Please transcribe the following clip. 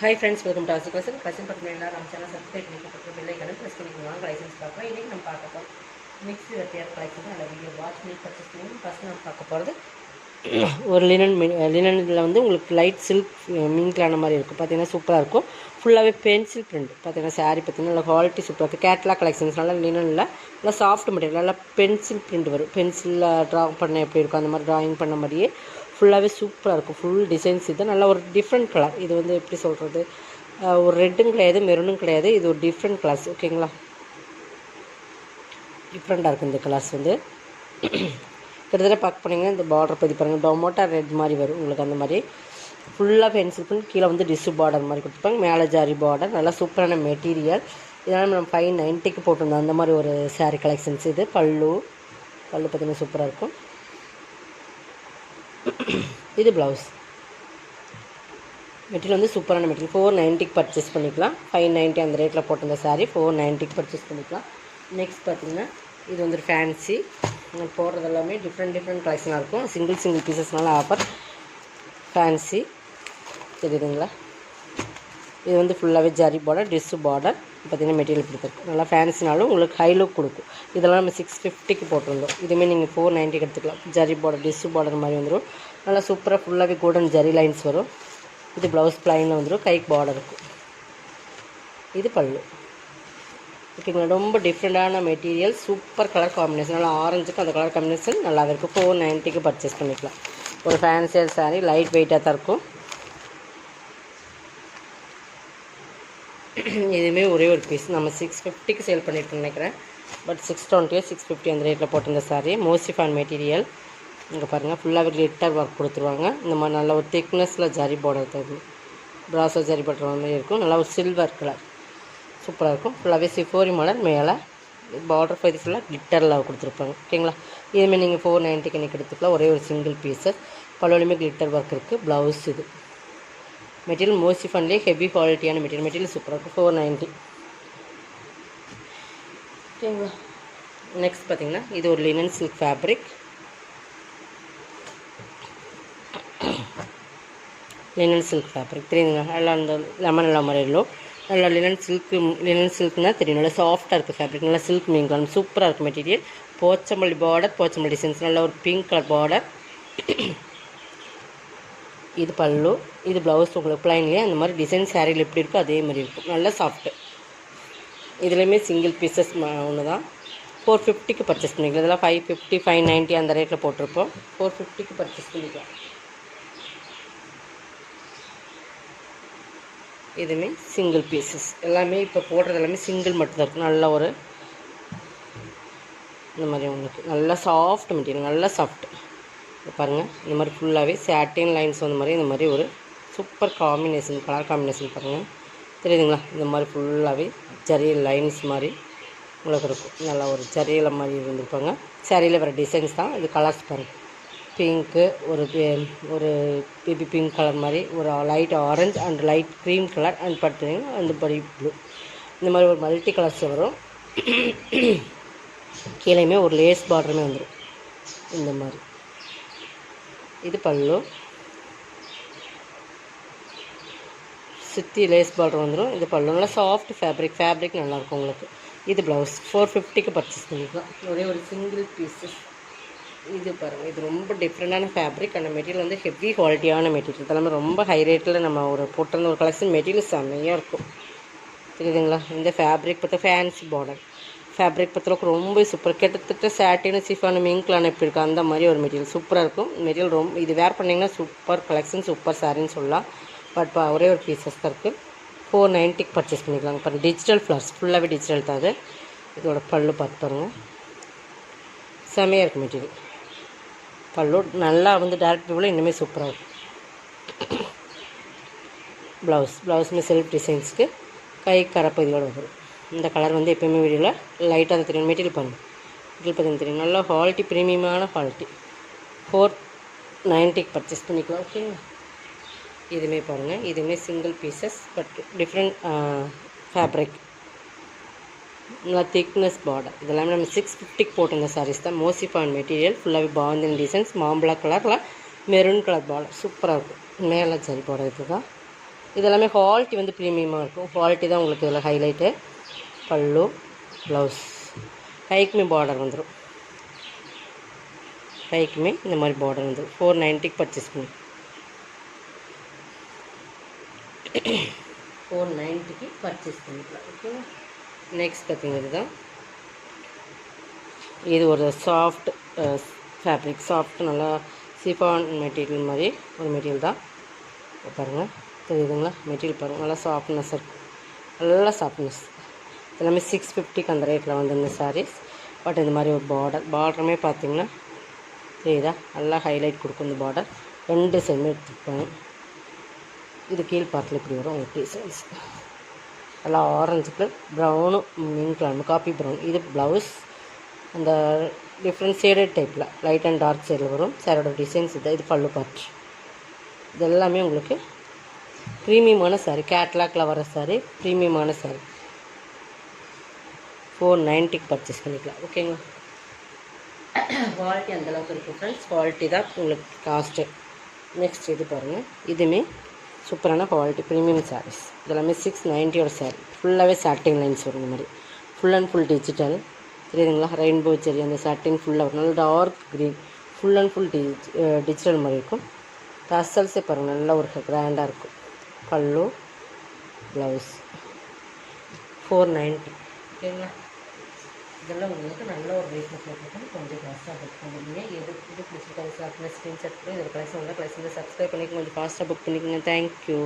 Hi friends, welcome to ஆசி class. Class பற்றி எல்லாரும் நம்ம சேனல் சப்ஸ்கிரைப் பண்ணிட்டு பெல் ஐக்கான ப்ரெஸ் பண்ணிக்கலாம். லைசன்ஸ் பார்க்கலாம். இன்றைக்கி நம்ம பார்க்க போகிறோம் மிக்ஸ் வெட்டியார் கலெக்ஷன். நல்ல வீடியோ வாட்ச் பண்ணி பர்ச்சேஸ் பண்ணி ஃபஸ்ட் நம்ம பார்க்க போகிறது ஒரு லினனில் வந்து உங்களுக்கு லைட் சில்க் மீன்களான மாதிரி இருக்கும். பார்த்தீங்கன்னா சூப்பராக இருக்கும். ஃபுல்லாகவே பென்சில் பிரிண்ட். பார்த்தீங்கன்னா சாரீ பார்த்தீங்கன்னா நல்லா குவாலிட்டி சூப்பராக இருக்குது. கேட்லாக் கலெக்ஷன்ஸ் நல்லா லினனில் நல்லா சாஃப்ட் மெட்டீரியல், நல்லா பென்சில் பிரிண்ட் வரும். பென்சிலில் ட்ரா பண்ண எப்படி இருக்கும் அந்த மாதிரி ட்ராயிங் பண்ண மாதிரியே ஃபுல்லாகவே சூப்பராக இருக்கும். ஃபுல் டிசைன்ஸ் இது நல்ல ஒரு டிஃப்ரெண்ட் கலர். இது வந்து எப்படி சொல்கிறது, ஒரு ரெட்டும் கிடையாது, மெரூனும் கிடையாது. இது ஒரு டிஃப்ரெண்ட் கலர்ஸ். ஓகேங்களா, டிஃப்ரெண்ட்டாக இருக்குது இந்த கலர்ஸ். வந்து கிட்டத்தட்ட பார்க்க போனீங்கன்னா இந்த பார்டர் பற்றி பாருங்கள், டொமோட்டோ ரெட் மாதிரி வரும் உங்களுக்கு. அந்த மாதிரி ஃபுல்லாக பென்சில் பண்ணி கீழே வந்து டிஷ்யூ பார்டர் மாதிரி கொடுத்துருப்பாங்க. மேலே ஜாரி பார்டர், நல்லா சூப்பரான மெட்டீரியல். இதெல்லாம் நம்ம 590க்கு போட்டிருந்தோம். அந்த மாதிரி ஒரு சாரீ கலெக்ஷன்ஸ். இது பல்லு பார்த்திங்கன்னா சூப்பராக இருக்கும். இது ப்ளவுஸ் மெட்டீரியல் வந்து சூப்பரான மெட்டீரியல். 490க்கு பர்ச்சேஸ் பண்ணிக்கலாம். 590 அந்த ரேட்டில் போட்டிருந்த சாரீ 490க்கு பர்ச்சேஸ் பண்ணிக்கலாம். நெக்ஸ்ட் பார்த்திங்கன்னா இது வந்து ஃபேன்சி. போடுறது எல்லாமே டிஃப்ரெண்ட் கலெக்ஷனாக இருக்கும். Single பீசஸ்னால offer. ஃபேன்சி தெரியுதுங்களா? இது வந்து ஃபுல்லாகவே ஜரி பார்டர், டிஷ்யூ பார்டர். பார்த்திங்கன்னா மெட்டீரியல் கொடுத்துருக்கு. நல்லா ஃபேன்சினாலும் உங்களுக்கு ஹை லுக் கொடுக்கும். இதெல்லாம் நம்ம 650க்கு போட்டிருந்தோம். இதுவுமே நீங்கள் 490க்கு எடுத்துக்கலாம். ஜரி பார்டர், டிஷ்யூ பார்டர் மாதிரி வந்துடும். நல்லா சூப்பராக ஃபுல்லாகவே கோல்டன் ஜரி லைன்ஸ் வரும். இது ப்ளவுஸ் ப்ளைனில் வந்துடும். கைக்கு பார்டர் இருக்கும். இது பல்லு. ஓகேங்களா, ரொம்ப டிஃப்ரெண்ட்டான மெட்டீரியல். Super colour combination. நல்லா ஆரஞ்சுக்கு அந்த கலர் காம்பினேஷன் நல்லாவே இருக்கும். 490க்கு பர்ச்சேஸ் பண்ணிக்கலாம். ஒரு ஃபேன்சியர் சாரீ, லைட் வெயிட்டாக தான் இருக்கும். இதுவுமே ஒரே ஒரு பீஸ் நம்ம 650க்கு சேல் பண்ணிட்டு நினைக்கிறேன். பட் 620 650 அந்த ரேட்டில் போட்டிருந்த சாரீ. மோசிஃபான் மெட்டீரியல். இங்கே பாருங்கள், ஃபுல்லாகவே கிளிட்டர் ஒர்க் கொடுத்துருவாங்க. இந்த மாதிரி நல்ல ஒரு திக்னஸில் ஜரி பார்டர் தரும். ப்ராஸோ ஜரி பார்டர் மாதிரி இருக்கும். நல்லா ஒரு சில்வர் கலர் சூப்பராக இருக்கும். ஃபுல்லாகவே சிஃபோரி மாடல். மேலே பார்டர் பகுதி ஃபுல்லாக கிளிட்டரில் கொடுத்துருப்பாங்க. ஓகேங்களா, இதுமாதிரி நீங்கள் 490க்கு இன்றைக்கி எடுத்துக்கலாம். ஒரே ஒரு சிங்கிள் பீஸஸ். பல்லுலையுமே கிளிட்டர் ஒர்க் இருக்குது. ப்ளவுஸ் இது மெட்டீரியல் மோசிஃபான்லேயே ஹெவி குவாலிட்டியான மெட்டீரியல் சூப்பராக இருக்கும். 490. ஓகேங்களா, நெக்ஸ்ட் பார்த்திங்கன்னா இது ஒரு linen silk fabric. Linen silk fabric தெரியுதுங்க. நல்லா அந்த லெமன் எல்லாம் மாதிரி எல்லோ. நல்லா லினன் சில்க்னால் தெரியும். நல்லா சாஃப்டாக இருக்குது ஃபேப்ரிக். நல்லா சில்க் மீன்கலாம் சூப்பராக இருக்குது material. Pochampalli border, Pochampalli designs. நல்லா ஒரு பிங்க் கலர் பார்டர். இது பல்லு. இது ப்ளவுஸ் உங்களுக்கு ப்ளைன்லேயே அந்த மாதிரி டிசைன் சாரியில் எப்படி இருக்கோ அதே மாதிரி இருக்கும். நல்லா சாஃப்ட்டு. இதுலேயுமே சிங்கிள் பீசஸ் ஒன்று தான். 450க்கு பர்ச்சேஸ் பண்ணிக்கலாம். இதெல்லாம் 550 590 அந்த ரேட்டில் போட்டிருப்போம். 450க்கு பர்ச்சேஸ் பண்ணிக்கலாம். இதுவுமே சிங்கிள் பீசஸ். எல்லாமே இப்போ போடுறது எல்லாமே சிங்கிள் மட்டும்தான் இருக்கும். நல்ல ஒரு இந்த மாதிரி உங்களுக்கு நல்லா சாஃப்ட் மெட்டீரியல். நல்லா சாஃப்ட் பாருங்கள். இந்த மாதிரி ஃபுல்லாகவே சாட்டின் லைன்ஸ் வந்த மாதிரி இந்த மாதிரி ஒரு சூப்பர் காம்பினேஷன், கலர் காம்பினேஷன் பாருங்கள் தெரியுதுங்களா? இந்த மாதிரி ஃபுல்லாகவே ஜரி லைன்ஸ் மாதிரி உங்களுக்கு இருக்கும். நல்லா ஒரு ஜரியில் மாதிரி இருந்திருப்பாங்க. சாரியில் வர டிசைன்ஸ் தான் இது. கலர்ஸ் பாருங்கள், பிங்க்கு, ஒரு பேபி பிங்க் கலர் மாதிரி, ஒரு light orange and light cream colour and பார்த்தீங்கன்னா அந்த படி ப்ளூ. இந்த மாதிரி ஒரு மல்டி கலர்ஸில் வரும். கீழேயுமே ஒரு லேஸ் பார்டருமே வந்துடும் இந்த மாதிரி. இது பல்லு. சுற்றி லேஸ் பார்டர் வந்துடும். இது பல்லு. நல்லா சாஃப்ட் ஃபேப்ரிக் நல்லாயிருக்கும் உங்களுக்கு. இது ப்ளவுஸ். 450க்கு பர்ச்சேஸ் பண்ணிக்கலாம். ஒரே ஒரு சிங்கிள் பீஸஸ். இது பாருங்கள், இது ரொம்ப டிஃப்ரெண்ட்டான ஃபேப்ரிக். அந்த மெட்டீரியல் வந்து ஹெவி குவாலிட்டியான மெட்டீரியல். இதெல்லாமே ரொம்ப ஹை ரேட்டில் நம்ம ஒரு போட்டிருந்த ஒரு கலெக்ஷன். மெட்டீரியல் செம்மையாக இருக்கும் தெரியுதுங்களா? இந்த ஃபேப்ரிக் பார்த்தா ஃபேன்சி பார்டர் ஃபேப்ரிக் பற்றிலக்கு ரொம்ப சூப்பர். கிட்டத்தட்ட சாட்டின் சிஃபானு மிங்க்லான எப்படி இருக்கும் அந்த மாதிரி ஒரு மெட்டீரியல் சூப்பராக இருக்கும். மெட்டீரியல் ரொம்ப இது வேர் பண்ணிங்கன்னா சூப்பர் கலெக்ஷன், சூப்பர் சாரின்னு சொல்லலாம். பட் ஒரே ஒரு பீசஸ் தான் இருக்குது. 490க்கு பர்ச்சேஸ் பண்ணிக்கலாங்க. பாருங்கள், டிஜிட்டல் ஃப்ளவர்ஸ் ஃபுல்லாகவே டிஜிட்டல் தான். அது இதோட பல்லு பார்த்து பாருங்கள், செம்மையாக இருக்குது மெட்டீரியல். பல்லு நல்லா வந்து டேரக்ட் வியூவில் இன்னுமே சூப்பராக இருக்கும். ப்ளவுஸுமே செல்ஃப் டிசைன்ஸ்க்கு கை கரப்பதியோடு வரும். இந்த கலர் வந்து எப்போயுமே வீடியோவில் லைட்டாக தான் தெரியும். மெட்டீரியல் பாருங்கள், மெட்டீரியல் பார்த்தீங்கன்னா தெரியும். நல்லா குவாலிட்டி, ப்ரீமியமான குவாலிட்டி. 490க்கு பர்ச்சேஸ் பண்ணிக்கலாம். ஓகேங்களா, இதுவுமே பாருங்கள், இதுவுமே single pieces but different fabric. நல்லா திக்னஸ் பார்டர். இதெல்லாமே நம்ம 650க்கு போட்டிருந்த சாரீஸ் தான். மோசிஃபான் மெட்டீரியல். ஃபுல்லாகவே பாந்தின் டிசைன்ஸ். மாம்பழ கலரில் மெரூன் கலர் பார்டர் சூப்பராக இருக்கும். மேலே ஜரி பார்டர் இது தான். இதெல்லாமே குவாலிட்டி வந்து ப்ரீமியமாக இருக்கும். குவாலிட்டி தான் உங்களுக்கு இதில் ஹைலைட்டு. பல்லு, ப்ளவுஸ், கைக்குமே பார்டர் வந்துடும். கைக்குமே இந்த மாதிரி பார்டர் வந்துடும். 490க்கு பர்ச்சேஸ் பண்ணி 490க்கு பர்ச்சேஸ் பண்ணிக்கலாம். ஓகேவா? நெக்ஸ்ட் பார்த்தீங்கன்னா இதுதான். இது ஒரு சாஃப்ட் ஃபேப்ரிக், சாஃப்ட் நல்லா சிஃபான் மெட்டீரியல் மாதிரி ஒரு மெட்டீரியல் தான். பாருங்கள், தெரியுதுங்களா? மெட்டீரியல் பாருங்கள், நல்லா சாஃப்ட்னஸ் இருக்கும். நல்லா சாஃப்ட்னஸ். எல்லாமே 650க்கு அந்த ரேட்டில் வந்து இந்த சாரீஸ். பட் இந்த மாதிரி ஒரு பார்டருமே பார்த்தீங்கன்னா தெரியுதா? நல்லா ஹைலைட் கொடுக்கும் இந்த பார்டர். 2 சைடுமே எடுத்துருப்பாங்க. இது கீழ் பார்ட்டில் இப்படி வரும் உங்களுக்கு டிசைன்ஸ். நல்லா orange colour, brown, mint colour, coffee brown. இது ப்ளவுஸ் அந்த டிஃப்ரெண்ட் ஷேடட் டைப்பில் லைட் அண்ட் டார்க் ஷேடில் வரும். சாரோட டிசைன்ஸ் இது. இது பல்லு பார்ட். இது எல்லாமே உங்களுக்கு ப்ரீமியமான சாரீ, கேட்லாகில் வர சாரீ, ப்ரீமியமான சாரீ. 490க்கு பர்ச்சேஸ் பண்ணிக்கலாம். ஓகேங்களா? குவாலிட்டி அந்தளவுக்கு இருக்கும் ஃப்ரெண்ட்ஸ். குவாலிட்டி தான் உங்களுக்கு காஸ்ட்டு. நெக்ஸ்ட் இது பாருங்கள், இதுவுமே சூப்பரான குவாலிட்டி ப்ரீமியம் சாரீஸ். இதெல்லாமே 690 சாரீ. ஃபுல்லாகவே சாட்டின் லைன்ஸ் வரும். இந்த மாதிரி ஃபுல் அண்ட் ஃபுல் டிஜிட்டல் தெரியுதுங்களா? ரெயின்போ செரி அந்த சாட்டின் ஃபுல்லாக வரும். நல்ல dark green, full and full digital மாதிரி இருக்கும். டசல்ஸே பாருங்கள், நல்லா ஒரு கிராண்டாக இருக்கும். பல்லு, ப்ளவுஸ் 490. ஓகேங்களா? இதெல்லாம் உங்களுக்கு நல்ல ஒரு ரேட்டில் போட்டுருக்கோம். கொஞ்சம் ஃபாஸ்ட்டாக புக் பண்ணிக்கோங்க. இது பிடிச்சிருக்காங்க அப்படின்னா ஸ்க்ரீன்ஷாட் பண்ணி இதில் கலெக்ஷன் உள்ள கலெக்ஷனில் சப்ஸ்கிரைப் பண்ணிக்கோங்க. கொஞ்சம் ஃபாஸ்ட்டாக புக் பண்ணிக்கோங்க. தேங்க்யூ.